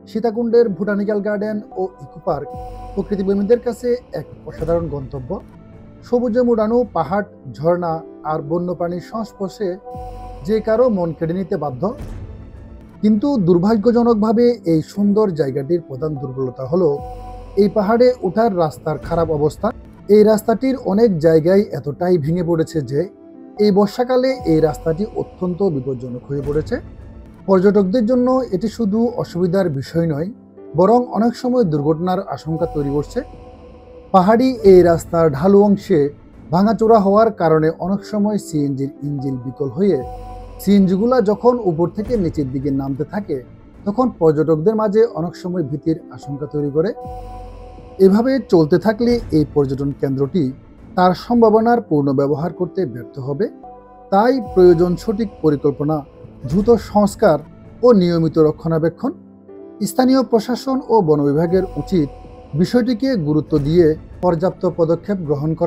সীতাকুণ্ডের botanical garden ও eco park প্রকৃতিপ্রেমীদের কাছে এক অসাধারণ গন্তব্য। সবুজে মোড়ানো পাহাড়, ঝর্ণা আর বন্যপ্রাণীর সংস্পর্শে যে কারো মন কেড়ে নিতে বাধ্য। কিন্তু দুর্ভাগ্যজনকভাবে এই সুন্দর জায়গাটির প্রধান দুর্বলতা হলো এই পাহাড়ে ওঠার রাস্তার খারাপ অবস্থা। এই রাস্তাটির অনেক জায়গায় এতটাই ভেঙে পড়েছে যে এই বর্ষাকালে এই রাস্তাটি অত্যন্ত বিপজ্জনক হয়ে পড়েছে। পর্যটকদের জন্য এটি শুধু অসুবিধার বিষয় নয়, বরং অনেক সময় দুর্ঘটনার আশঙ্কা তৈরি করছে। পাহাড়ি এই রাস্তার ঢালু অংশে ভাঙাচোরা হওয়ার কারণে অনেক সময় সিএনজির ইঞ্জিন বিকল হয়ে সিএনজিগুলা যখন উপর থেকে নিচের দিকে নামতে থাকে, তখন পর্যটকদের মাঝে অনেক সময় ভীতির আশঙ্কা তৈরি করে। এভাবে চলতে থাকলে এই পর্যটন কেন্দ্রটি তার সম্ভাবনার পূর্ণ ব্যবহার করতে ব্যর্থ হবে। তাই প্রয়োজন সঠিক পরিকল্পনা, দ্রুত সংস্কার ও নিয়মিত রক্ষণাবেক্ষণ। স্থানীয় প্রশাসন ও বন বিভাগের উচিত বিষয়টিকে গুরুত্ব দিয়ে পর্যাপ্ত পদক্ষেপ গ্রহণ করা।